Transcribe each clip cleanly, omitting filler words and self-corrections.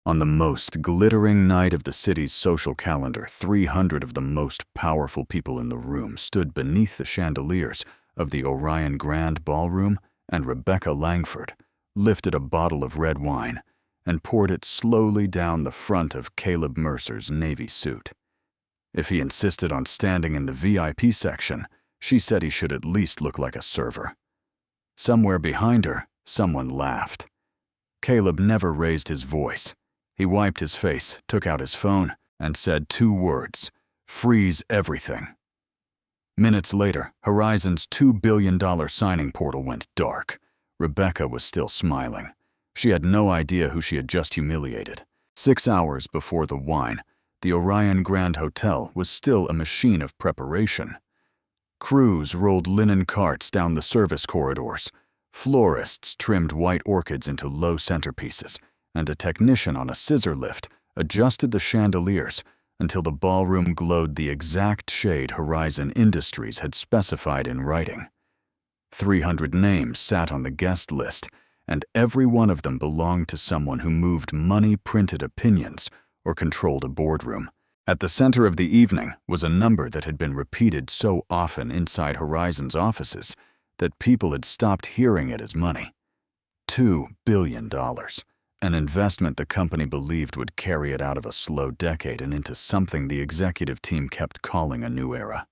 On the most glittering night of the city's social calendar, 300 of the most powerful people in the room stood beneath the chandeliers of the Orion Grand Ballroom, and Rebecca Langford lifted a bottle of red wine and poured it slowly down the front of Caleb Mercer's navy suit. If he insisted on standing in the VIP section, she said he should at least look like a server. Somewhere behind her, someone laughed. Caleb never raised his voice. He wiped his face, took out his phone, and said 2 words: "Freeze everything." Minutes later, Horizon's $2 billion signing portal went dark. Rebecca was still smiling. She had no idea who she had just humiliated. 6 hours before the wine, the Orion Grand Hotel was still a machine of preparation. Crews rolled linen carts down the service corridors. Florists trimmed white orchids into low centerpieces, and a technician on a scissor lift adjusted the chandeliers until the ballroom glowed the exact shade Horizon Industries had specified in writing. 300 names sat on the guest list, and every one of them belonged to someone who moved money-printed opinions or controlled a boardroom. At the center of the evening was a number that had been repeated so often inside Horizon's offices that people had stopped hearing it as money. $2 billion. An investment the company believed would carry it out of a slow decade and into something the executive team kept calling a new era.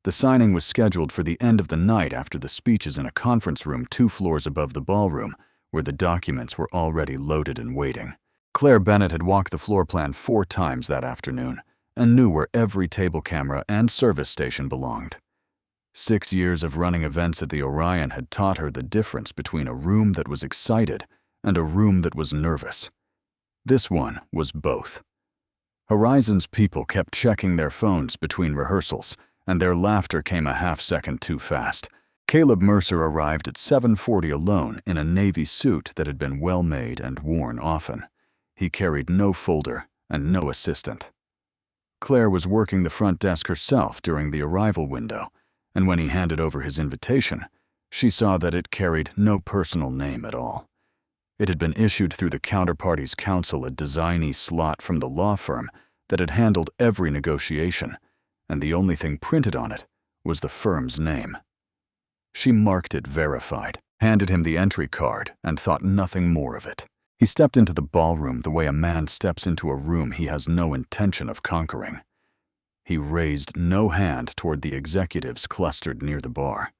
The signing was scheduled for the end of the night after the speeches in a conference room 2 floors above the ballroom, where the documents were already loaded and waiting. Claire Bennett had walked the floor plan 4 times that afternoon and knew where every table camera and service station belonged. 6 years of running events at the Orion had taught her the difference between a room that was excited and a room that was nervous. This one was both. Horizon's people kept checking their phones between rehearsals, and their laughter came a half-second too fast. Caleb Mercer arrived at 7:40 alone in a navy suit that had been well-made and worn often. He carried no folder and no assistant. Claire was working the front desk herself during the arrival window, and when he handed over his invitation, she saw that it carried no personal name at all. It had been issued through the counterparty's counsel, a designee slot from the law firm that had handled every negotiation, and the only thing printed on it was the firm's name. She marked it verified, handed him the entry card, and thought nothing more of it. He stepped into the ballroom the way a man steps into a room he has no intention of conquering. He raised no hand toward the executives clustered near the bar.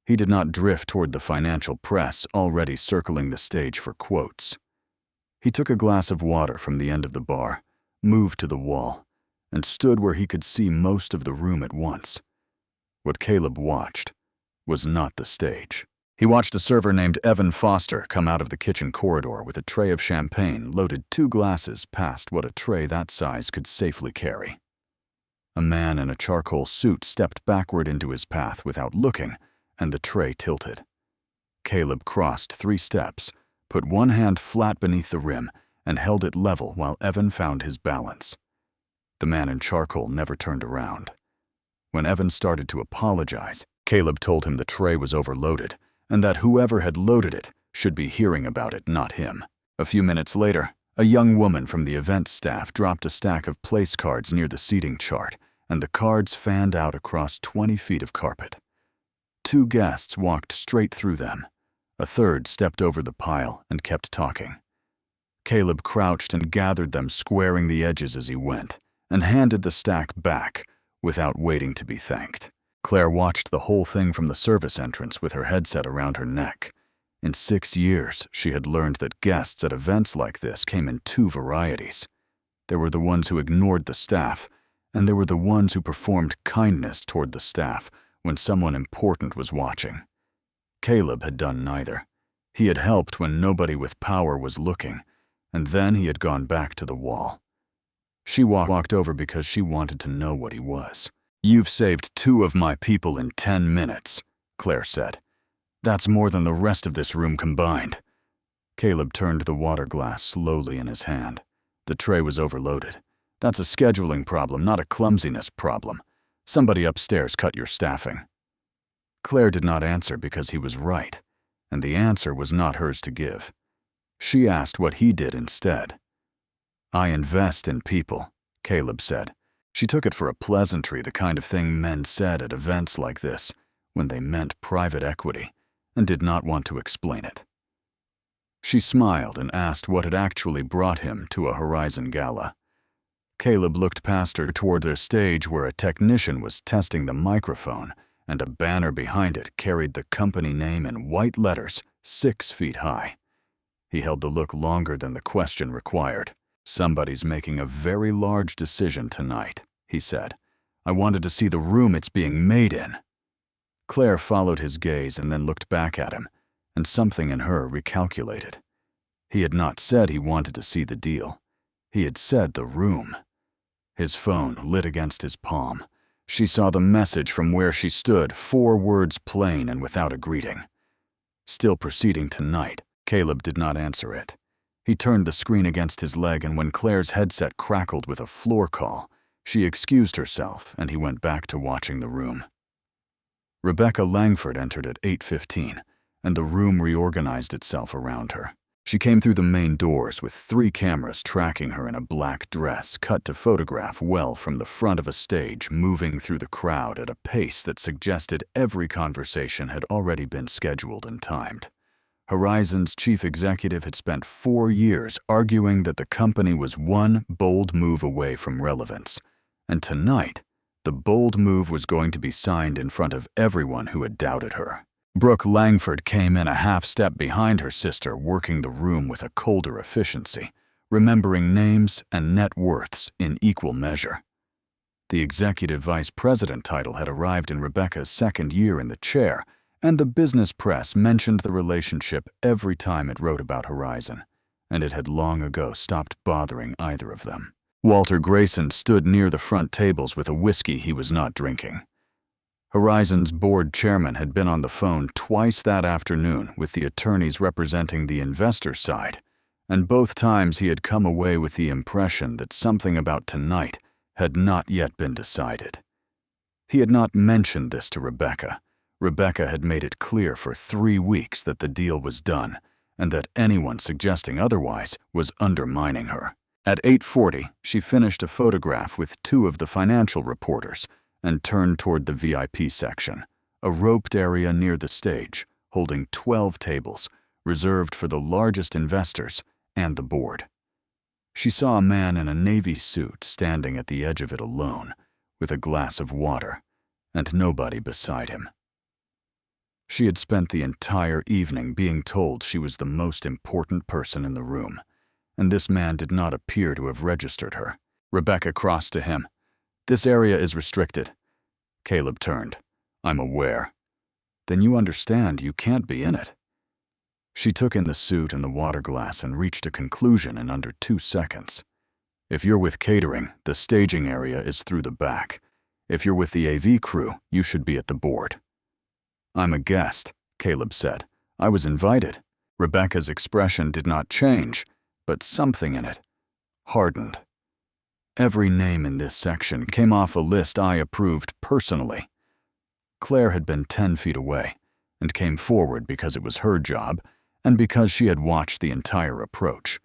He did not drift toward the financial press already circling the stage for quotes. He took a glass of water from the end of the bar, moved to the wall, and stood where he could see most of the room at once. What Caleb watched was not the stage. He watched a server named Evan Foster come out of the kitchen corridor with a tray of champagne loaded 2 glasses past what a tray that size could safely carry. A man in a charcoal suit stepped backward into his path without looking, and the tray tilted. Caleb crossed 3 steps, put one hand flat beneath the rim, and held it level while Evan found his balance. The man in charcoal never turned around. When Evan started to apologize, Caleb told him the tray was overloaded, and that whoever had loaded it should be hearing about it, not him. A few minutes later, a young woman from the events staff dropped a stack of place cards near the seating chart, and the cards fanned out across 20 feet of carpet. 2 guests walked straight through them. A third stepped over the pile and kept talking. Caleb crouched and gathered them, squaring the edges as he went, and handed the stack back without waiting to be thanked. Claire watched the whole thing from the service entrance with her headset around her neck. In 6 years, she had learned that guests at events like this came in 2 varieties. There were the ones who ignored the staff, and there were the ones who performed kindness toward the staff when someone important was watching. Caleb had done neither. He had helped when nobody with power was looking, and then he had gone back to the wall. She walked over because she wanted to know what he was. "You've saved 2 of my people in 10 minutes, Claire said. "That's more than the rest of this room combined." Caleb turned the water glass slowly in his hand. The tray was overloaded. "That's a scheduling problem, not a clumsiness problem. Somebody upstairs cut your staffing." Claire did not answer because he was right, and the answer was not hers to give. She asked what he did instead. I invest in people, Caleb said. She took it for a pleasantry, the kind of thing men said at events like this, when they meant private equity, and did not want to explain it. She smiled and asked what had actually brought him to a Horizon gala. Caleb looked past her toward the stage where a technician was testing the microphone, and a banner behind it carried the company name in white letters 6 feet high. He held the look longer than the question required. Somebody's making a very large decision tonight, he said. I wanted to see the room it's being made in. Claire followed his gaze and then looked back at him, and something in her recalculated. He had not said he wanted to see the deal. He had said the room. His phone lit against his palm. She saw the message from where she stood, 4 words plain and without a greeting. Still proceeding tonight, Caleb did not answer it. He turned the screen against his leg, and when Claire's headset crackled with a floor call, she excused herself and he went back to watching the room. Rebecca Langford entered at 8:15, and the room reorganized itself around her. She came through the main doors with 3 cameras tracking her in a black dress cut to photograph well from the front of a stage, moving through the crowd at a pace that suggested every conversation had already been scheduled and timed. Horizon's chief executive had spent 4 years arguing that the company was one bold move away from relevance, and tonight, the bold move was going to be signed in front of everyone who had doubted her. Brooke Langford came in a half-step behind her sister, working the room with a colder efficiency, remembering names and net worths in equal measure. The executive vice president title had arrived in Rebecca's 2nd year in the chair, and the business press mentioned the relationship every time it wrote about Horizon, and it had long ago stopped bothering either of them. Walter Grayson stood near the front tables with a whiskey he was not drinking. Horizon's board chairman had been on the phone twice that afternoon with the attorneys representing the investor side, and both times he had come away with the impression that something about tonight had not yet been decided. He had not mentioned this to Rebecca. Rebecca had made it clear for 3 weeks that the deal was done, and that anyone suggesting otherwise was undermining her. At 8:40, she finished a photograph with 2 of the financial reporters and turned toward the VIP section, a roped area near the stage, holding 12 tables, reserved for the largest investors and the board. She saw a man in a navy suit standing at the edge of it alone, with a glass of water, and nobody beside him. She had spent the entire evening being told she was the most important person in the room, and this man did not appear to have registered her. Rebecca crossed to him. "This area is restricted." Caleb turned. "I'm aware." "Then you understand you can't be in it." She took in the suit and the water glass and reached a conclusion in under 2 seconds. "If you're with catering, the staging area is through the back. If you're with the AV crew, you should be at the board." "I'm a guest," Caleb said. "I was invited." Rebecca's expression did not change, but something in it hardened. Every name in this section came off a list I approved personally. Claire had been 10 feet away, and came forward because it was her job, and because she had watched the entire approach.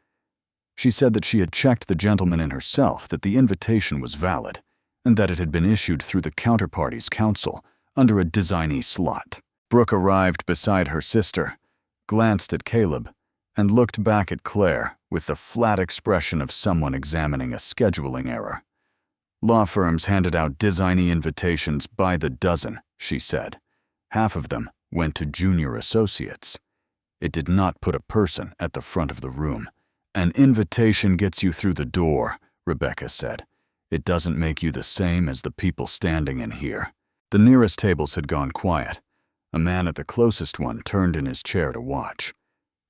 She said that she had checked the gentleman in herself, that the invitation was valid, and that it had been issued through the counterparty's counsel, under a designee slot. Brooke arrived beside her sister, glanced at Caleb, and looked back at Claire with the flat expression of someone examining a scheduling error. "Law firms handed out designee invitations by the dozen," she said. "Half of them went to junior associates." It did not put a person at the front of the room. "An invitation gets you through the door," Rebecca said. "It doesn't make you the same as the people standing in here." The nearest tables had gone quiet. A man at the closest one turned in his chair to watch.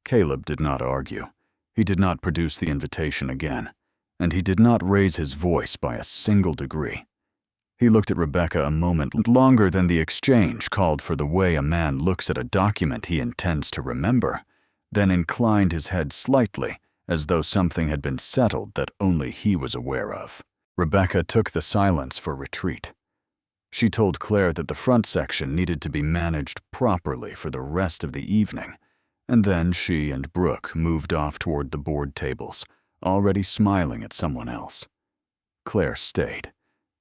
Caleb did not argue. He did not produce the invitation again, and he did not raise his voice by a single degree. He looked at Rebecca a moment longer than the exchange called for, the way a man looks at a document he intends to remember, then inclined his head slightly, as though something had been settled that only he was aware of. Rebecca took the silence for retreat. She told Claire that the front section needed to be managed properly for the rest of the evening, and then she and Brooke moved off toward the board tables, already smiling at someone else. Claire stayed.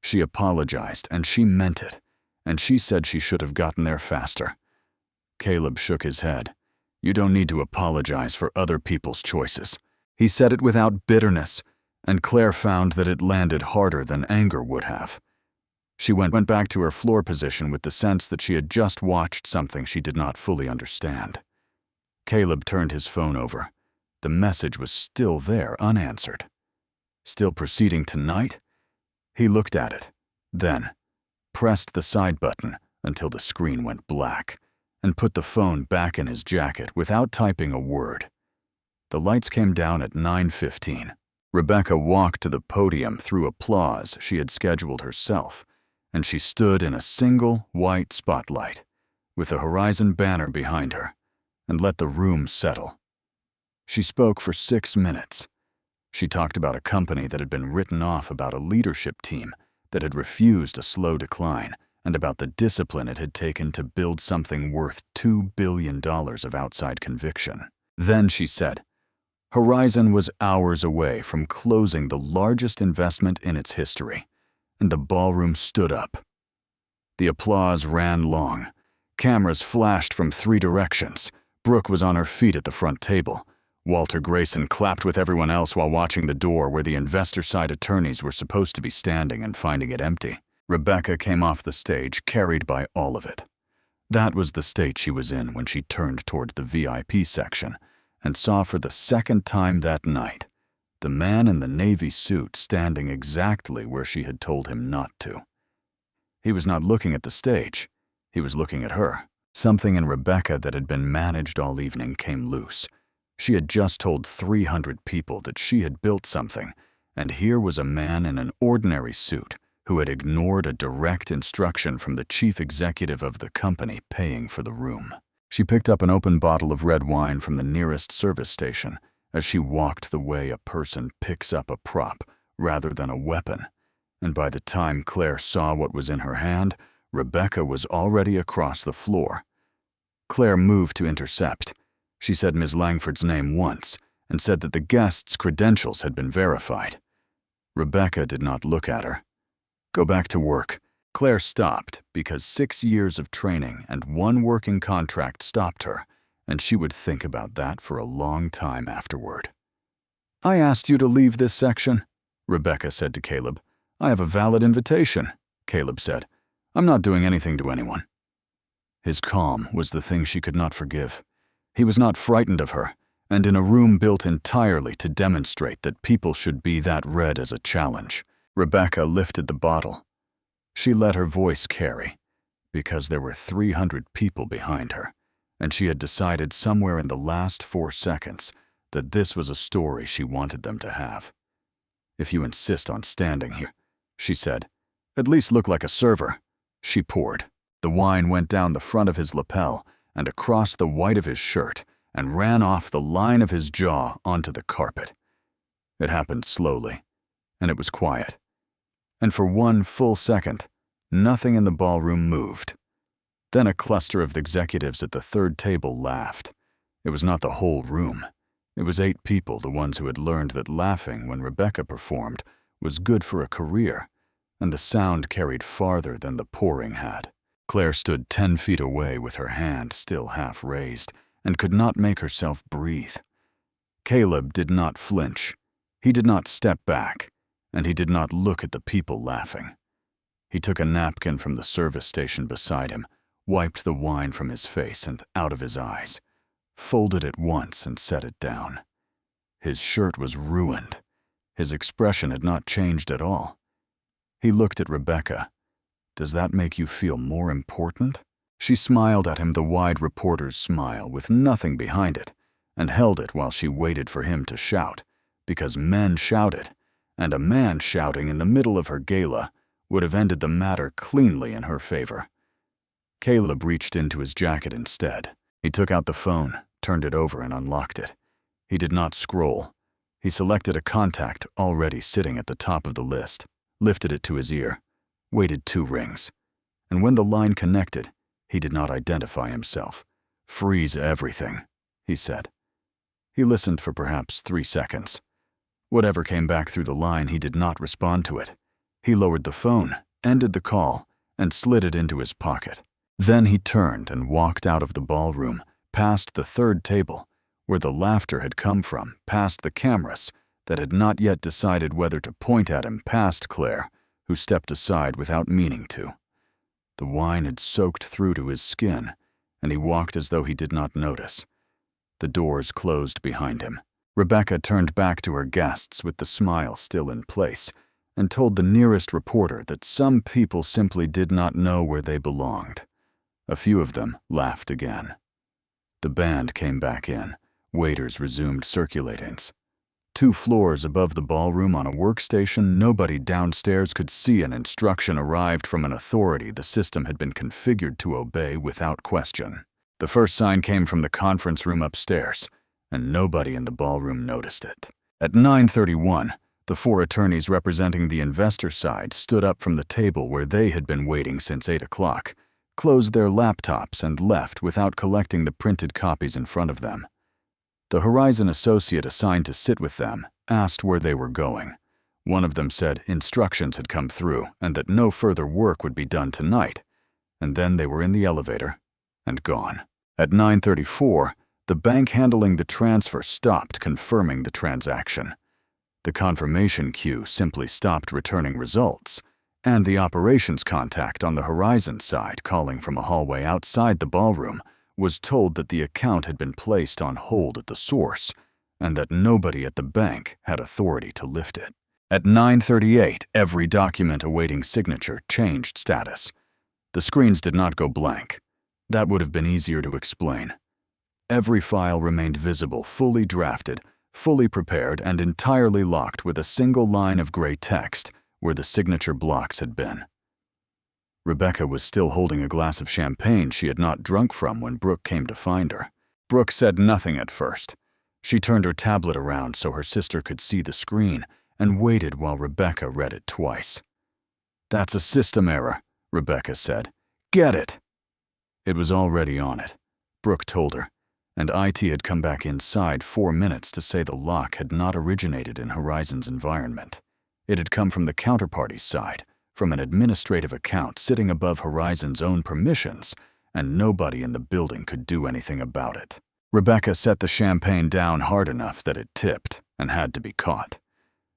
She apologized, and she meant it, and she said she should have gotten there faster. Caleb shook his head. You don't need to apologize for other people's choices. He said it without bitterness, and Claire found that it landed harder than anger would have. She went back to her floor position with the sense that she had just watched something she did not fully understand. Caleb turned his phone over. The message was still there, unanswered. Still proceeding tonight? He looked at it, then pressed the side button until the screen went black, and put the phone back in his jacket without typing a word. The lights came down at 9:15. Rebecca walked to the podium through applause she had scheduled herself, and she stood in a single white spotlight, with the Horizon banner behind her, and let the room settle. She spoke for 6 minutes. She talked about a company that had been written off, about a leadership team that had refused a slow decline, and about the discipline it had taken to build something worth $2 billion of outside conviction. Then she said, Horizon was hours away from closing the largest investment in its history, and the ballroom stood up. The applause ran long. Cameras flashed from 3 directions. Brooke was on her feet at the front table. Walter Grayson clapped with everyone else while watching the door where the investor-side attorneys were supposed to be standing and finding it empty. Rebecca came off the stage, carried by all of it. That was the state she was in when she turned toward the VIP section and saw for the second time that night the man in the navy suit standing exactly where she had told him not to. He was not looking at the stage. He was looking at her. Something in Rebecca that had been managed all evening came loose. She had just told 300 people that she had built something, and here was a man in an ordinary suit who had ignored a direct instruction from the chief executive of the company paying for the room. She picked up an open bottle of red wine from the nearest service station as she walked the way a person picks up a prop rather than a weapon, and by the time Claire saw what was in her hand, Rebecca was already across the floor. Claire moved to intercept. She said Ms. Langford's name once and said that the guest's credentials had been verified. Rebecca did not look at her. Go back to work. Claire stopped because 6 years of training and 1 working contract stopped her, and she would think about that for a long time afterward. I asked you to leave this section, Rebecca said to Caleb. I have a valid invitation, Caleb said. I'm not doing anything to anyone. His calm was the thing she could not forgive. He was not frightened of her, and in a room built entirely to demonstrate that people should be that red as a challenge. Rebecca lifted the bottle. She let her voice carry, because there were 300 people behind her, and she had decided somewhere in the last 4 seconds that this was a story she wanted them to have. If you insist on standing here, she said, at least look like a server. She poured. The wine went down the front of his lapel and across the white of his shirt and ran off the line of his jaw onto the carpet. It happened slowly, and it was quiet. And for 1 full second, nothing in the ballroom moved. Then a cluster of executives at the 3rd table laughed. It was not the whole room. It was 8 people, the ones who had learned that laughing when Rebecca performed was good for a career, and the sound carried farther than the pouring had. Claire stood 10 feet away with her hand still half raised and could not make herself breathe. Caleb did not flinch. He did not step back, and he did not look at the people laughing. He took a napkin from the service station beside him, wiped the wine from his face and out of his eyes, folded it once and set it down. His shirt was ruined. His expression had not changed at all. He looked at Rebecca. Does that make you feel more important? She smiled at him the wide reporter's smile with nothing behind it, and held it while she waited for him to shout, because men shouted, and a man shouting in the middle of her gala would have ended the matter cleanly in her favor. Caleb reached into his jacket instead. He took out the phone, turned it over, and unlocked it. He did not scroll. He selected a contact already sitting at the top of the list, lifted it to his ear, waited 2 rings, and when the line connected, he did not identify himself. Freeze everything, he said. He listened for perhaps 3 seconds. Whatever came back through the line, he did not respond to it. He lowered the phone, ended the call, and slid it into his pocket. Then he turned and walked out of the ballroom, past the third table, where the laughter had come from, past the cameras that had not yet decided whether to point at him, past Claire, who stepped aside without meaning to. The wine had soaked through to his skin, and he walked as though he did not notice. The doors closed behind him. Rebecca turned back to her guests with the smile still in place and told the nearest reporter that some people simply did not know where they belonged. A few of them laughed again. The band came back in. Waiters resumed circulatings. 2 floors above the ballroom on a workstation, nobody downstairs could see an instruction arrived from an authority the system had been configured to obey without question. The first sign came from the conference room upstairs, and nobody in the ballroom noticed it. At 9:31, the 4 attorneys representing the investor side stood up from the table where they had been waiting since 8 o'clock, closed their laptops, and left without collecting the printed copies in front of them. The Horizon associate assigned to sit with them asked where they were going. One of them said instructions had come through and that no further work would be done tonight, and then they were in the elevator and gone. At 9:34, the bank handling the transfer stopped confirming the transaction. The confirmation queue simply stopped returning results, and the operations contact on the Horizon side, calling from a hallway outside the ballroom, was told that the account had been placed on hold at the source and that nobody at the bank had authority to lift it. At 9:38, every document awaiting signature changed status. The screens did not go blank. That would have been easier to explain. Every file remained visible, fully drafted, fully prepared, and entirely locked with a single line of gray text where the signature blocks had been. Rebecca was still holding a glass of champagne she had not drunk from when Brooke came to find her. Brooke said nothing at first. She turned her tablet around so her sister could see the screen and waited while Rebecca read it twice. "That's a system error," Rebecca said. "Get it!" It was already on it, Brooke told her, and IT had come back inside 4 minutes to say the lock had not originated in Horizon's environment. It had come from the counterparty's side, from an administrative account sitting above Horizon's own permissions, and nobody in the building could do anything about it. Rebecca set the champagne down hard enough that it tipped and had to be caught.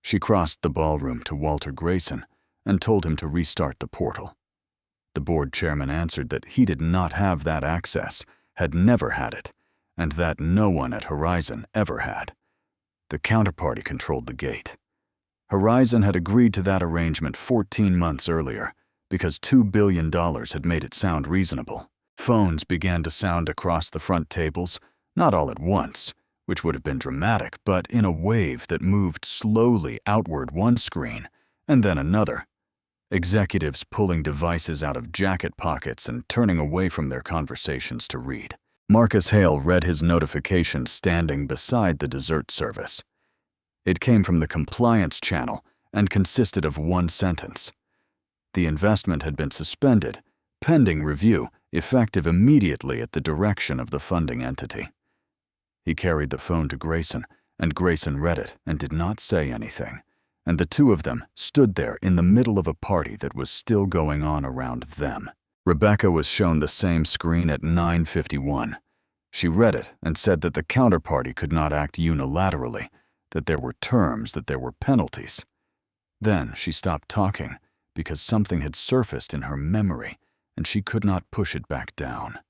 She crossed the ballroom to Walter Grayson and told him to restart the portal. The board chairman answered that he did not have that access, had never had it, and that no one at Horizon ever had. The counterparty controlled the gate. Horizon had agreed to that arrangement 14 months earlier because $2 billion had made it sound reasonable. Phones began to sound across the front tables, not all at once, which would have been dramatic, but in a wave that moved slowly outward one screen and then another. Executives pulling devices out of jacket pockets and turning away from their conversations to read. Marcus Hale read his notification standing beside the dessert service. It came from the compliance channel and consisted of one sentence. The investment had been suspended, pending review, effective immediately at the direction of the funding entity. He carried the phone to Grayson, and Grayson read it and did not say anything, and the two of them stood there in the middle of a party that was still going on around them. Rebecca was shown the same screen at 9:51. She read it and said that the counterparty could not act unilaterally, that there were terms, that there were penalties. Then she stopped talking because something had surfaced in her memory and she could not push it back down.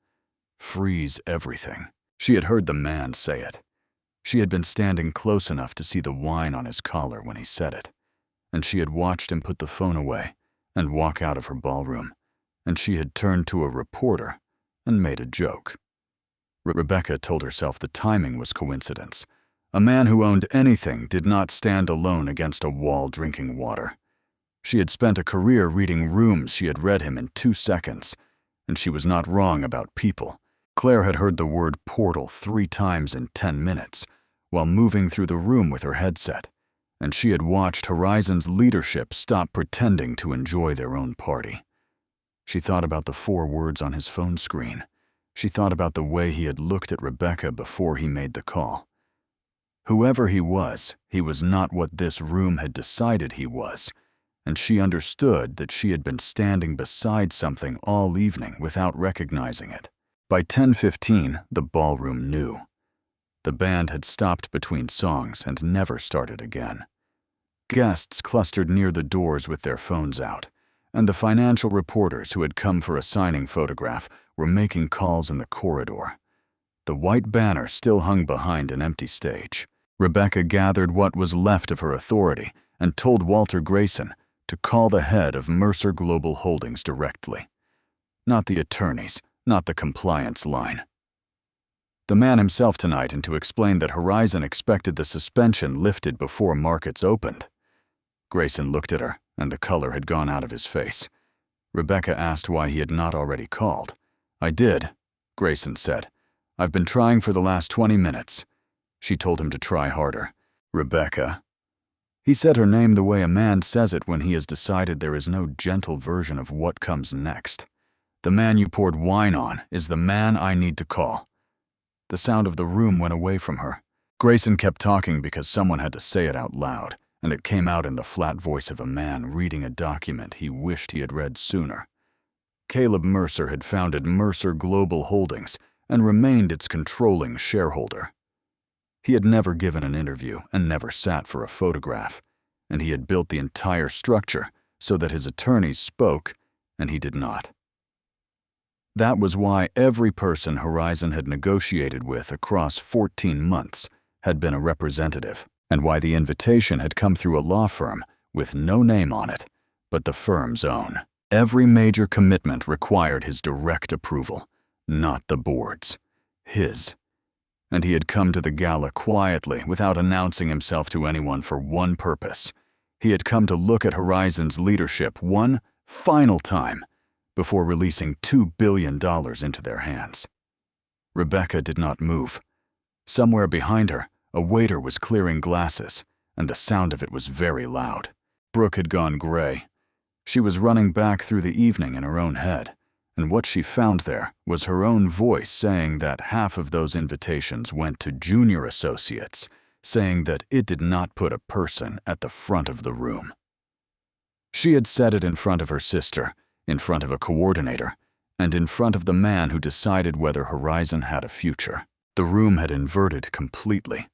Freeze everything. She had heard the man say it. She had been standing close enough to see the wine on his collar when he said it, and she had watched him put the phone away and walk out of her ballroom, and she had turned to a reporter and made a joke. Rebecca told herself the timing was coincidence. A man who owned anything did not stand alone against a wall drinking water. She had spent a career reading rooms. She had read him in 2 seconds, and she was not wrong about people. Claire had heard the word portal 3 times in 10 minutes while moving through the room with her headset, and she had watched Horizon's leadership stop pretending to enjoy their own party. She thought about the 4 words on his phone screen. She thought about the way he had looked at Rebecca before he made the call. Whoever he was not what this room had decided he was, and she understood that she had been standing beside something all evening without recognizing it. By 10:15, the ballroom knew. The band had stopped between songs and never started again. Guests clustered near the doors with their phones out, and the financial reporters who had come for a signing photograph were making calls in the corridor. The white banner still hung behind an empty stage. Rebecca gathered what was left of her authority and told Walter Grayson to call the head of Mercer Global Holdings directly. Not the attorneys, not the compliance line. The man himself tonight, and to explain that Horizon expected the suspension lifted before markets opened. Grayson looked at her, and the color had gone out of his face. Rebecca asked why he had not already called. "I did," Grayson said. "I've been trying for the last 20 minutes. She told him to try harder. "Rebecca." He said her name the way a man says it when he has decided there is no gentle version of what comes next. "The man you poured wine on is the man I need to call." The sound of the room went away from her. Grayson kept talking because someone had to say it out loud, and it came out in the flat voice of a man reading a document he wished he had read sooner. Caleb Mercer had founded Mercer Global Holdings and remained its controlling shareholder. He had never given an interview and never sat for a photograph, and he had built the entire structure so that his attorneys spoke and he did not. That was why every person Horizon had negotiated with across 14 months had been a representative, and why the invitation had come through a law firm with no name on it, but the firm's own. Every major commitment required his direct approval, not the board's, his. And he had come to the gala quietly without announcing himself to anyone for one purpose. He had come to look at Horizon's leadership one final time before releasing $2 billion into their hands. Rebecca did not move. Somewhere behind her, a waiter was clearing glasses, and the sound of it was very loud. Brooke had gone gray. She was running back through the evening in her own head, and what she found there was her own voice saying that half of those invitations went to junior associates, saying that it did not put a person at the front of the room. She had said it in front of her sister, in front of a coordinator, and in front of the man who decided whether Horizon had a future. The room had inverted completely.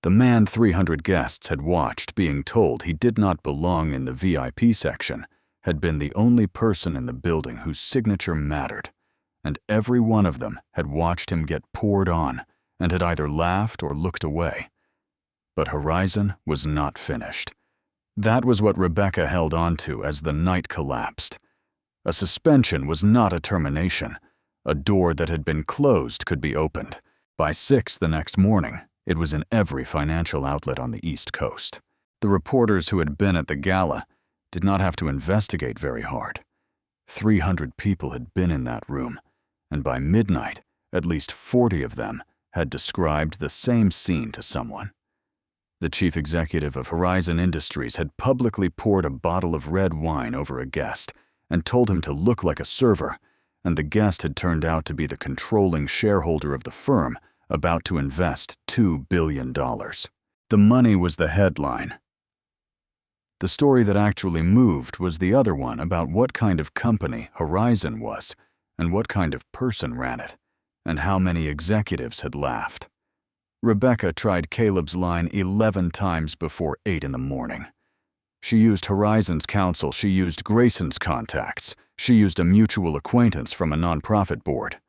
The man 300 guests had watched being told he did not belong in the VIP section had been the only person in the building whose signature mattered, and every one of them had watched him get poured on and had either laughed or looked away. But Horizon was not finished. That was what Rebecca held on to as the night collapsed. A suspension was not a termination. A door that had been closed could be opened. By 6 the next morning, it was in every financial outlet on the East Coast. The reporters who had been at the gala did not have to investigate very hard. 300 people had been in that room, and by midnight, at least 40 of them had described the same scene to someone. The chief executive of Horizon Industries had publicly poured a bottle of red wine over a guest and told him to look like a server, and the guest had turned out to be the controlling shareholder of the firm about to invest $2 billion. The money was the headline. The story that actually moved was the other one about what kind of company Horizon was and what kind of person ran it, and how many executives had laughed. Rebecca tried Caleb's line 11 times before 8 in the morning. She used Horizon's counsel, she used Grayson's contacts, she used a mutual acquaintance from a nonprofit board.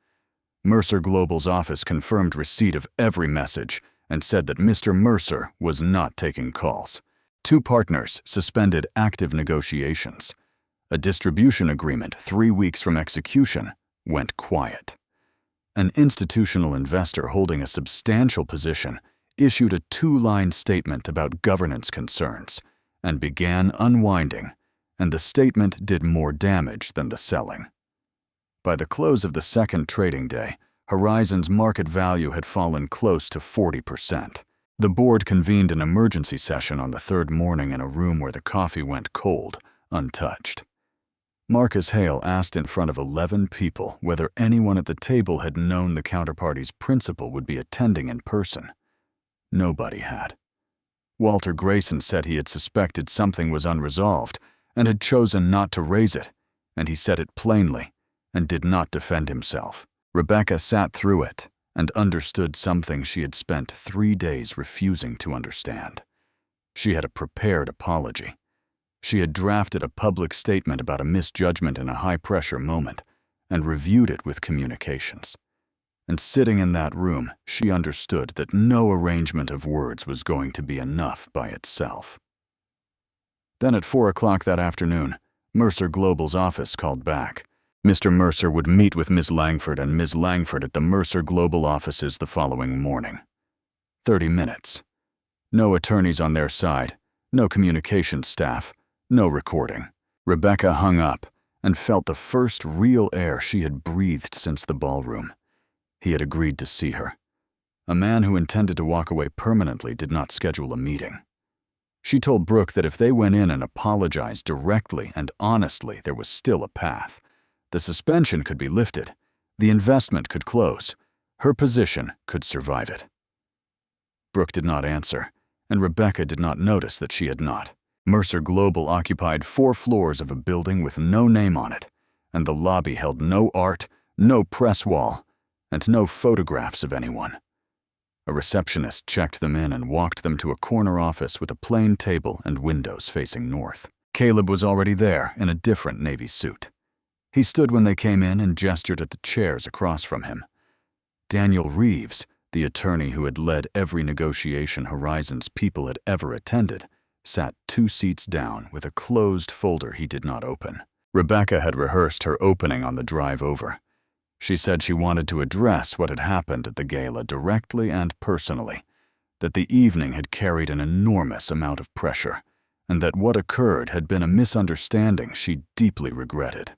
Mercer Global's office confirmed receipt of every message and said that Mr. Mercer was not taking calls. 2 partners suspended active negotiations. A distribution agreement 3 weeks from execution went quiet. An institutional investor holding a substantial position issued a 2-line statement about governance concerns and began unwinding, and the statement did more damage than the selling. By the close of the second trading day, Horizon's market value had fallen close to 40%. The board convened an emergency session on the third morning in a room where the coffee went cold, untouched. Marcus Hale asked in front of 11 people whether anyone at the table had known the counterparty's principal would be attending in person. Nobody had. Walter Grayson said he had suspected something was unresolved and had chosen not to raise it, and he said it plainly and did not defend himself. Rebecca sat through it and understood something she had spent 3 days refusing to understand. She had a prepared apology. She had drafted a public statement about a misjudgment in a high-pressure moment and reviewed it with communications. And sitting in that room, she understood that no arrangement of words was going to be enough by itself. Then at 4 o'clock that afternoon, Mercer Global's office called back. Mr. Mercer would meet with Ms. Langford and Ms. Langford at the Mercer Global offices the following morning. 30 minutes. No attorneys on their side, no communications staff, no recording. Rebecca hung up and felt the first real air she had breathed since the ballroom. He had agreed to see her. A man who intended to walk away permanently did not schedule a meeting. She told Brooke that if they went in and apologized directly and honestly, there was still a path. The suspension could be lifted. The investment could close. Her position could survive it. Brooke did not answer, and Rebecca did not notice that she had not. Mercer Global occupied 4 floors of a building with no name on it, and the lobby held no art, no press wall, and no photographs of anyone. A receptionist checked them in and walked them to a corner office with a plain table and windows facing north. Caleb was already there in a different navy suit. He stood when they came in and gestured at the chairs across from him. Daniel Reeves, the attorney who had led every negotiation Horizon's people had ever attended, sat 2 seats down with a closed folder he did not open. Rebecca had rehearsed her opening on the drive over. She said she wanted to address what had happened at the gala directly and personally, that the evening had carried an enormous amount of pressure, and that what occurred had been a misunderstanding she deeply regretted.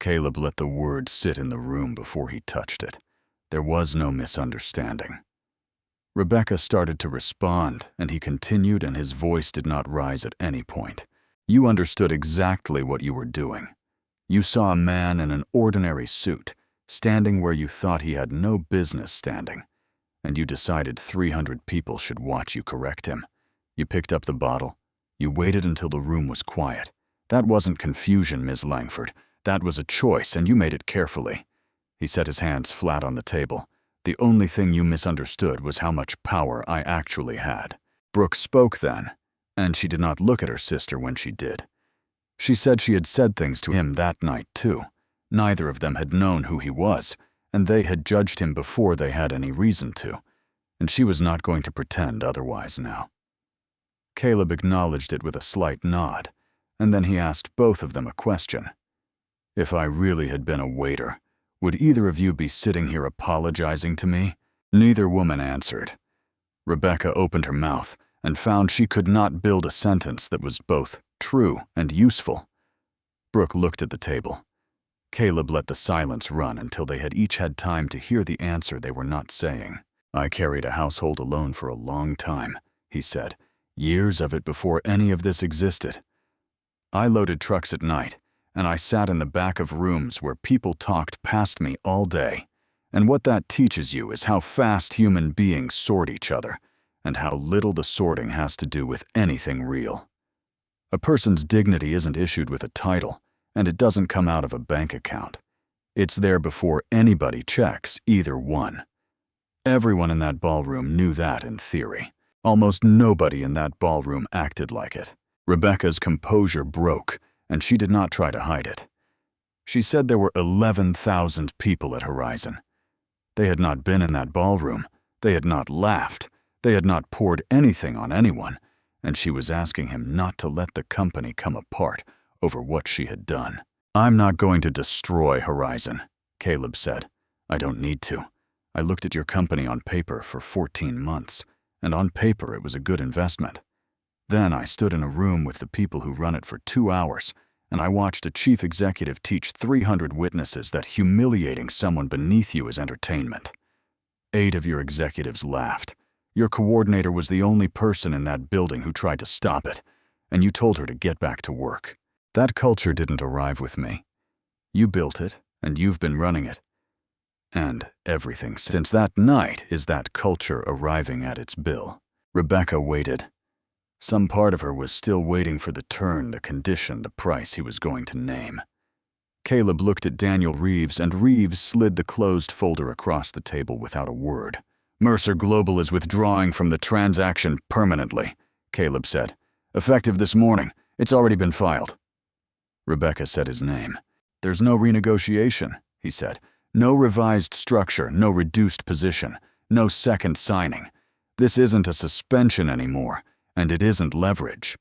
Caleb let the word sit in the room before he touched it. There was no misunderstanding. Rebecca started to respond, and he continued, and his voice did not rise at any point. You understood exactly what you were doing. You saw a man in an ordinary suit, standing where you thought he had no business standing, and you decided 300 people should watch you correct him. You picked up the bottle. You waited until the room was quiet. That wasn't confusion, Ms. Langford. That was a choice, and you made it carefully. He set his hands flat on the table. The only thing you misunderstood was how much power I actually had. Brooke spoke then, and she did not look at her sister when she did. She said she had said things to him that night, too. Neither of them had known who he was, and they had judged him before they had any reason to, and she was not going to pretend otherwise now. Caleb acknowledged it with a slight nod, and then he asked both of them a question. If I really had been a waiter, would either of you be sitting here apologizing to me? Neither woman answered. Rebecca opened her mouth and found she could not build a sentence that was both true and useful. Brooke looked at the table. Caleb let the silence run until they had each had time to hear the answer they were not saying. I carried a household alone for a long time, he said, years of it before any of this existed. I loaded trucks at night, and I sat in the back of rooms where people talked past me all day. And what that teaches you is how fast human beings sort each other, and how little the sorting has to do with anything real. A person's dignity isn't issued with a title, and it doesn't come out of a bank account. It's there before anybody checks either one. Everyone in that ballroom knew that in theory. Almost nobody in that ballroom acted like it. Rebecca's composure broke, and she did not try to hide it. She said there were 11,000 people at Horizon. They had not been in that ballroom. They had not laughed. They had not poured anything on anyone, and she was asking him not to let the company come apart over what she had done. I'm not going to destroy Horizon, Caleb said. I don't need to. I looked at your company on paper for 14 months, and on paper it was a good investment. Then I stood in a room with the people who run it for 2 hours, and I watched a chief executive teach 300 witnesses that humiliating someone beneath you is entertainment. 8 of your executives laughed. Your coordinator was the only person in that building who tried to stop it, and you told her to get back to work. That culture didn't arrive with me. You built it, and you've been running it. And everything since that night is that culture arriving at its bill. Rebecca waited. Some part of her was still waiting for the turn, the condition, the price he was going to name. Caleb looked at Daniel Reeves, and Reeves slid the closed folder across the table without a word. "Mercer Global is withdrawing from the transaction permanently," Caleb said. "Effective this morning. It's already been filed." Rebecca said his name. "There's no renegotiation," he said. "No revised structure, no reduced position, no second signing. This isn't a suspension anymore, and it isn't leverage.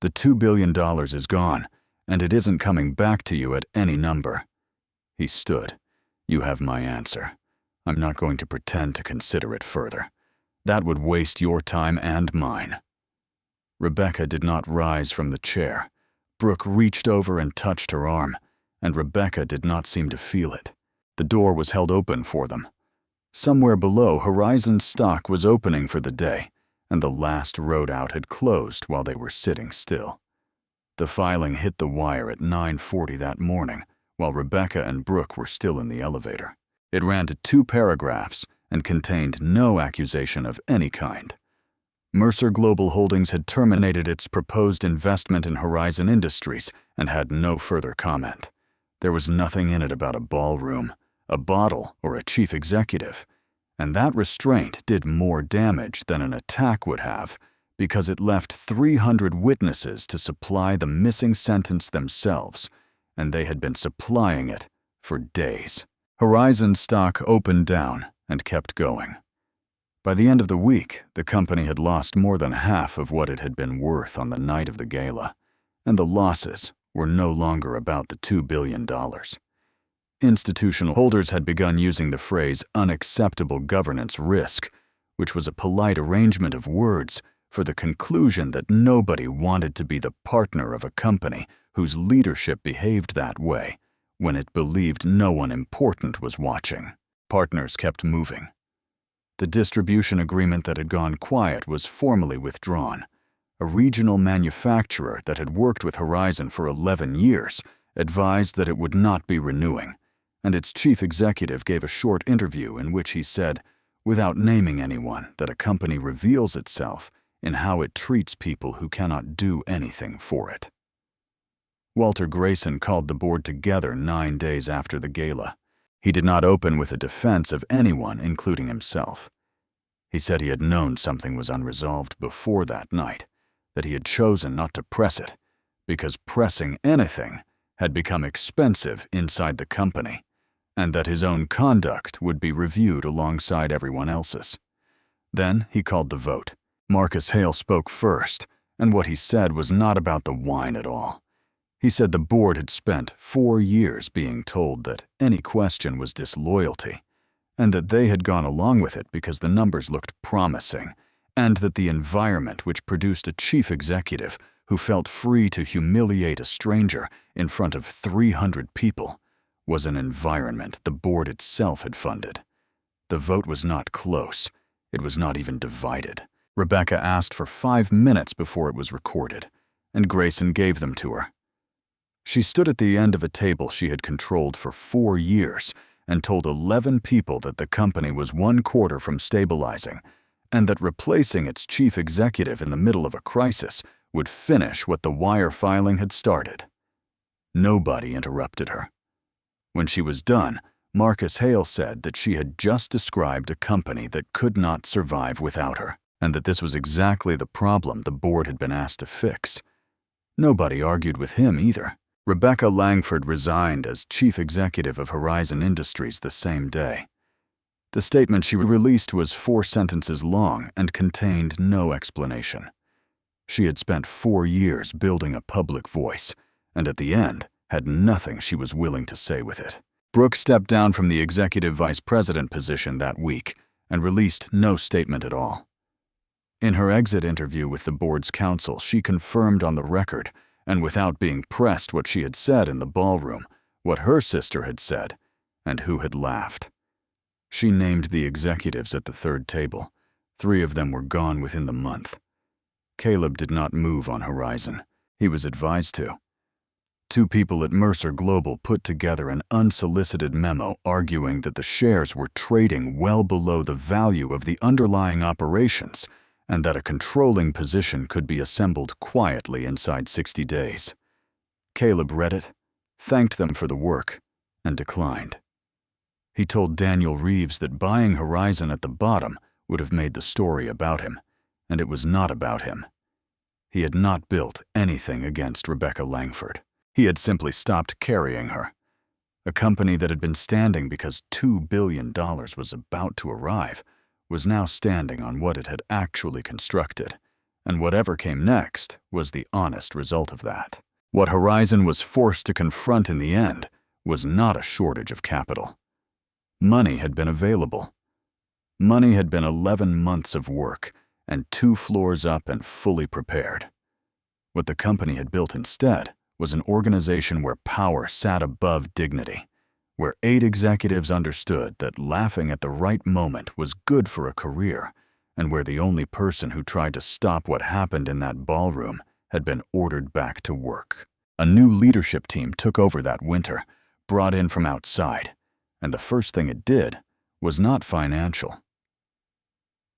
The $2 billion is gone, and it isn't coming back to you at any number." He stood. "You have my answer. I'm not going to pretend to consider it further. That would waste your time and mine." Rebecca did not rise from the chair. Brooke reached over and touched her arm, and Rebecca did not seem to feel it. The door was held open for them. Somewhere below, Horizon's stock was opening for the day, and the last road out had closed while they were sitting still. The filing hit the wire at 9:40 that morning, while Rebecca and Brooke were still in the elevator. It ran to 2 paragraphs and contained no accusation of any kind. Mercer Global Holdings had terminated its proposed investment in Horizon Industries and had no further comment. There was nothing in it about a ballroom, a bottle, or a chief executive, and that restraint did more damage than an attack would have, because it left 300 witnesses to supply the missing sentence themselves, and they had been supplying it for days. Horizon stock opened down and kept going. By the end of the week, the company had lost more than half of what it had been worth on the night of the gala, and the losses were no longer about the $2 billion. Institutional holders had begun using the phrase unacceptable governance risk, which was a polite arrangement of words for the conclusion that nobody wanted to be the partner of a company whose leadership behaved that way when it believed no one important was watching. Partners kept moving. The distribution agreement that had gone quiet was formally withdrawn. A regional manufacturer that had worked with Horizon for 11 years advised that it would not be renewing, and its chief executive gave a short interview in which he said, without naming anyone, that a company reveals itself in how it treats people who cannot do anything for it. Walter Grayson called the board together 9 days after the gala. He did not open with a defense of anyone, including himself. He said he had known something was unresolved before that night, that he had chosen not to press it, because pressing anything had become expensive inside the company, and that his own conduct would be reviewed alongside everyone else's. Then he called the vote. Marcus Hale spoke first, and what he said was not about the wine at all. He said the board had spent 4 years being told that any question was disloyalty, and that they had gone along with it because the numbers looked promising, and that the environment which produced a chief executive who felt free to humiliate a stranger in front of 300 people was an environment the board itself had funded. The vote was not close. It was not even divided. Rebecca asked for 5 minutes before it was recorded, and Grayson gave them to her. She stood at the end of a table she had controlled for 4 years and told 11 people that the company was 1/4 from stabilizing, and that replacing its chief executive in the middle of a crisis would finish what the wire filing had started. Nobody interrupted her. When she was done, Marcus Hale said that she had just described a company that could not survive without her, and that this was exactly the problem the board had been asked to fix. Nobody argued with him either. Rebecca Langford resigned as chief executive of Horizon Industries the same day. The statement she released was 4 sentences long and contained no explanation. She had spent 4 years building a public voice, and at the end had nothing she was willing to say with it. Brooke stepped down from the executive vice president position that week and released no statement at all. In her exit interview with the board's counsel, she confirmed on the record, and without being pressed, what she had said in the ballroom, what her sister had said, and who had laughed. She named the executives at the 3rd table. 3 of them were gone within the month. Caleb did not move on Horizon. He was advised to. Two people at Mercer Global put together an unsolicited memo arguing that the shares were trading well below the value of the underlying operations and that a controlling position could be assembled quietly inside 60 days. Caleb read it, thanked them for the work, and declined. He told Daniel Reeves that buying Horizon at the bottom would have made the story about him, and it was not about him. He had not built anything against Rebecca Langford. He had simply stopped carrying her. A company that had been standing because $2 billion was about to arrive was now standing on what it had actually constructed, and whatever came next was the honest result of that. What Horizon was forced to confront in the end was not a shortage of capital. Money had been available. Money had been 11 months of work and 2 floors up and fully prepared. What the company had built instead was an organization where power sat above dignity, where 8 executives understood that laughing at the right moment was good for a career, and where the only person who tried to stop what happened in that ballroom had been ordered back to work. A new leadership team took over that winter, brought in from outside, and the first thing it did was not financial.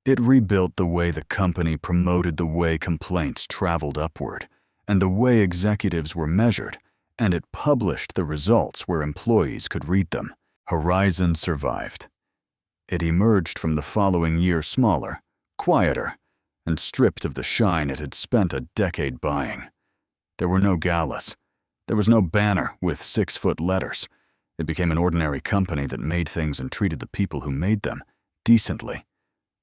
It rebuilt the way the company promoted the way complaints traveled upward, and the way executives were measured, and it published the results where employees could read them. Horizon survived. It emerged from the following year smaller, quieter, and stripped of the shine it had spent a decade buying. There were no galas. There was no banner with 6-foot letters. It became an ordinary company that made things and treated the people who made them decently,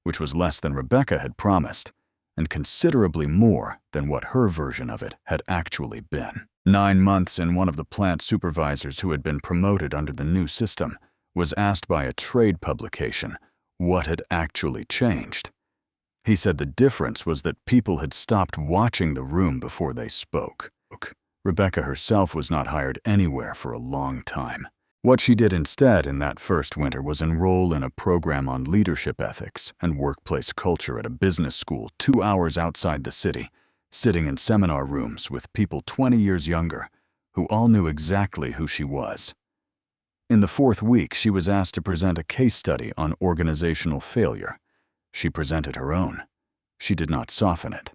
which was less than Rebecca had promised, and considerably more than what her version of it had actually been. 9 months in, one of the plant supervisors who had been promoted under the new system was asked by a trade publication what had actually changed. He said the difference was that people had stopped watching the room before they spoke. Rebecca herself was not hired anywhere for a long time. What she did instead in that first winter was enroll in a program on leadership ethics and workplace culture at a business school 2 hours outside the city, sitting in seminar rooms with people 20 years younger who all knew exactly who she was. In the 4th week, she was asked to present a case study on organizational failure. She presented her own. She did not soften it.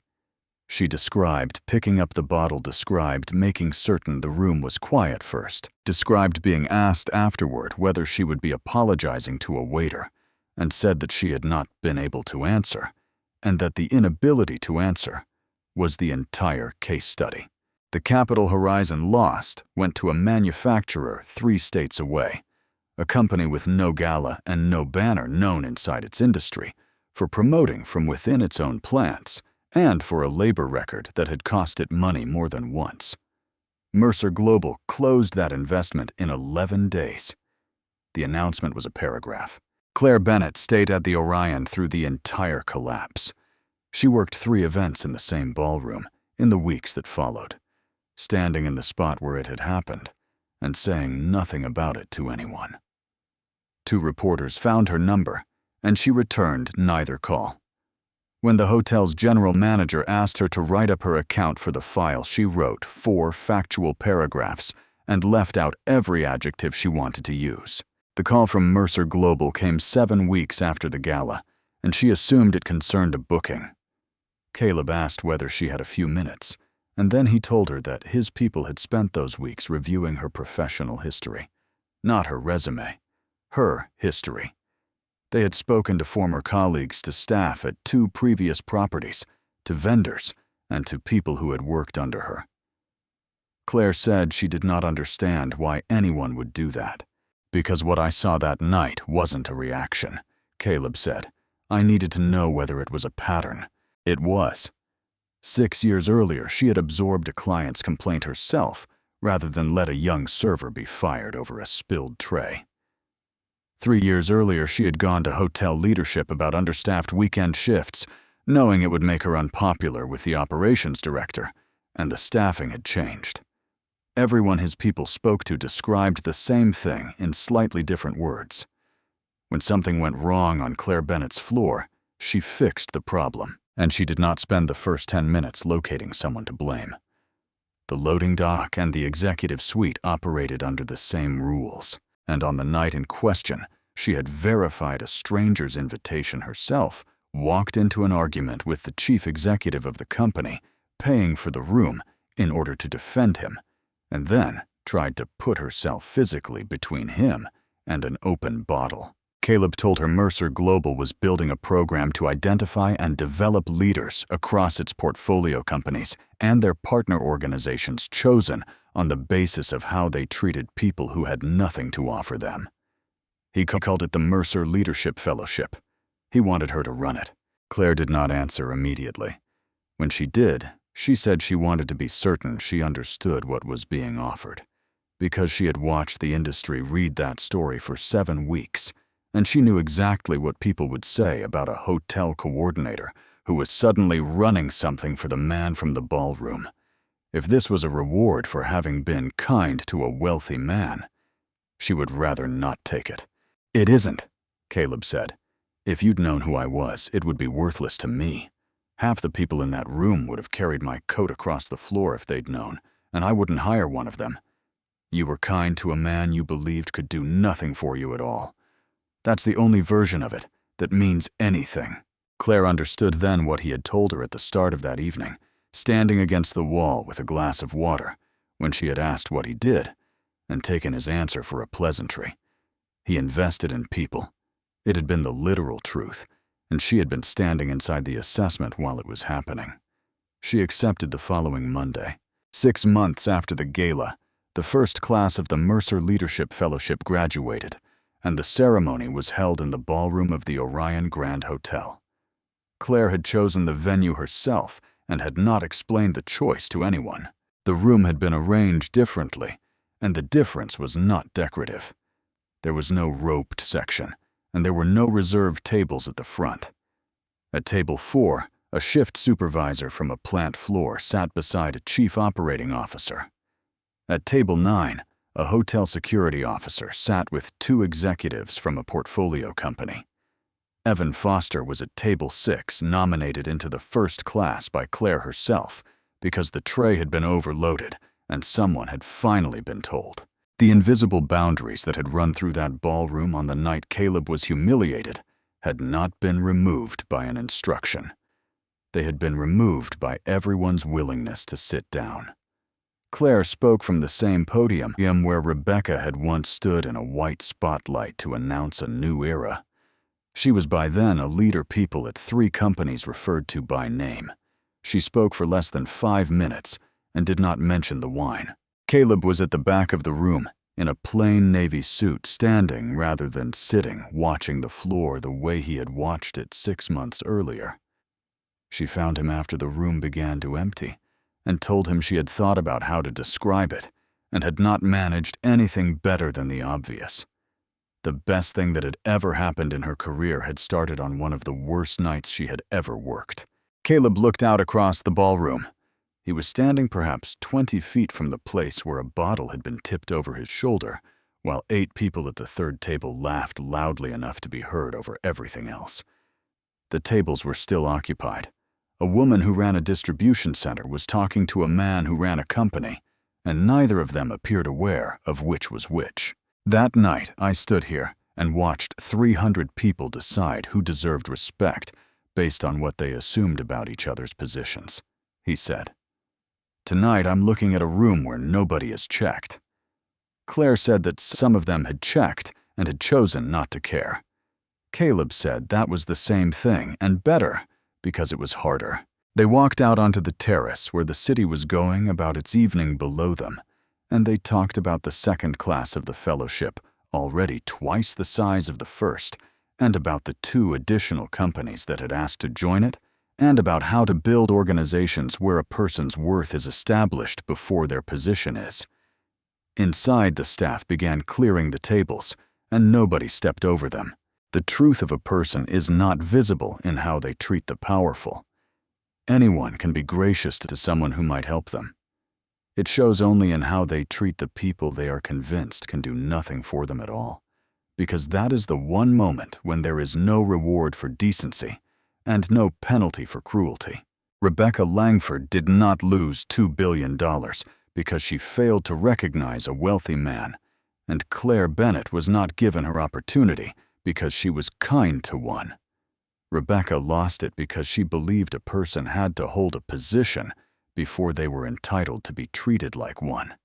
She described picking up the bottle, described making certain the room was quiet first, described being asked afterward whether she would be apologizing to a waiter, and said that she had not been able to answer, and that the inability to answer was the entire case study. The capital Horizon lost went to a manufacturer 3 states away, a company with no gala and no banner known inside its industry, for promoting from within its own plants, and for a labor record that had cost it money more than once. Mercer Global closed that investment in 11 days. The announcement was a paragraph. Claire Bennett stayed at the Orion through the entire collapse. She worked 3 events in the same ballroom in the weeks that followed, standing in the spot where it had happened and saying nothing about it to anyone. 2 reporters found her number, and she returned neither call. When the hotel's general manager asked her to write up her account for the file, she wrote 4 factual paragraphs and left out every adjective she wanted to use. The call from Mercer Global came 7 weeks after the gala, and she assumed it concerned a booking. Caleb asked whether she had a few minutes, and then he told her that his people had spent those weeks reviewing her professional history, not her resume, her history. They had spoken to former colleagues, to staff at 2 previous properties, to vendors, and to people who had worked under her. Claire said she did not understand why anyone would do that. Because what I saw that night wasn't a reaction, Caleb said. I needed to know whether it was a pattern. It was. 6 years earlier, she had absorbed a client's complaint herself, rather than let a young server be fired over a spilled tray. 3 years earlier, she had gone to hotel leadership about understaffed weekend shifts, knowing it would make her unpopular with the operations director, and the staffing had changed. Everyone his people spoke to described the same thing in slightly different words. When something went wrong on Claire Bennett's floor, she fixed the problem, and she did not spend the first 10 minutes locating someone to blame. The loading dock and the executive suite operated under the same rules, and on the night in question, she had verified a stranger's invitation herself, walked into an argument with the chief executive of the company, paying for the room in order to defend him, and then tried to put herself physically between him and an open bottle. Caleb told her Mercer Global was building a program to identify and develop leaders across its portfolio companies and their partner organizations chosen on the basis of how they treated people who had nothing to offer them. He called it the Mercer Leadership Fellowship. He wanted her to run it. Claire did not answer immediately. When she did, she said she wanted to be certain she understood what was being offered, because she had watched the industry read that story for 7 weeks, and she knew exactly what people would say about a hotel coordinator who was suddenly running something for the man from the ballroom. If this was a reward for having been kind to a wealthy man, she would rather not take it. "It isn't," Caleb said. "If you'd known who I was, it would be worthless to me. Half the people in that room would have carried my coat across the floor if they'd known, and I wouldn't hire one of them. You were kind to a man you believed could do nothing for you at all. That's the only version of it that means anything." Claire understood then what he had told her at the start of that evening, standing against the wall with a glass of water, when she had asked what he did, and taken his answer for a pleasantry. He invested in people. It had been the literal truth, and she had been standing inside the assessment while it was happening. She accepted the following Monday. 6 months after the gala, the first class of the Mercer Leadership Fellowship graduated, and the ceremony was held in the ballroom of the Orion Grand Hotel. Claire had chosen the venue herself and had not explained the choice to anyone. The room had been arranged differently, and the difference was not decorative. There was no roped section, and there were no reserved tables at the front. At table 4, a shift supervisor from a plant floor sat beside a chief operating officer. At table 9, a hotel security officer sat with 2 executives from a portfolio company. Evan Foster was at table 6, nominated into the first class by Claire herself, because the tray had been overloaded and someone had finally been told. The invisible boundaries that had run through that ballroom on the night Caleb was humiliated had not been removed by an instruction. They had been removed by everyone's willingness to sit down. Claire spoke from the same podium where Rebecca had once stood in a white spotlight to announce a new era. She was by then a leader people at 3 companies referred to by name. She spoke for less than 5 minutes and did not mention the wine. Caleb was at the back of the room, in a plain navy suit, standing rather than sitting, watching the floor the way he had watched it 6 months earlier. She found him after the room began to empty, and told him she had thought about how to describe it, and had not managed anything better than the obvious. The best thing that had ever happened in her career had started on one of the worst nights she had ever worked. Caleb looked out across the ballroom. He was standing perhaps 20 feet from the place where a bottle had been tipped over his shoulder, while 8 people at the 3rd table laughed loudly enough to be heard over everything else. The tables were still occupied. A woman who ran a distribution center was talking to a man who ran a company, and neither of them appeared aware of which was which. That night, I stood here and watched 300 people decide who deserved respect based on what they assumed about each other's positions, he said. Tonight, I'm looking at a room where nobody is checked. Claire said that some of them had checked and had chosen not to care. Caleb said that was the same thing and better because it was harder. They walked out onto the terrace where the city was going about its evening below them, and they talked about the second class of the fellowship, already twice the size of the first, and about the 2 additional companies that had asked to join it, and about how to build organizations where a person's worth is established before their position is. Inside, the staff began clearing the tables, and nobody stepped over them. The truth of a person is not visible in how they treat the powerful. Anyone can be gracious to someone who might help them. It shows only in how they treat the people they are convinced can do nothing for them at all, because that is the one moment when there is no reward for decency and no penalty for cruelty. Rebecca Langford did not lose $2 billion because she failed to recognize a wealthy man, and Claire Bennett was not given her opportunity because she was kind to one. Rebecca lost it because she believed a person had to hold a position before they were entitled to be treated like one.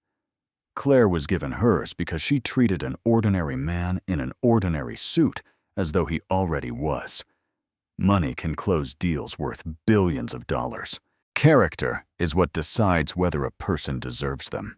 Claire was given hers because she treated an ordinary man in an ordinary suit as though he already was. Money can close deals worth billions of dollars. Character is what decides whether a person deserves them.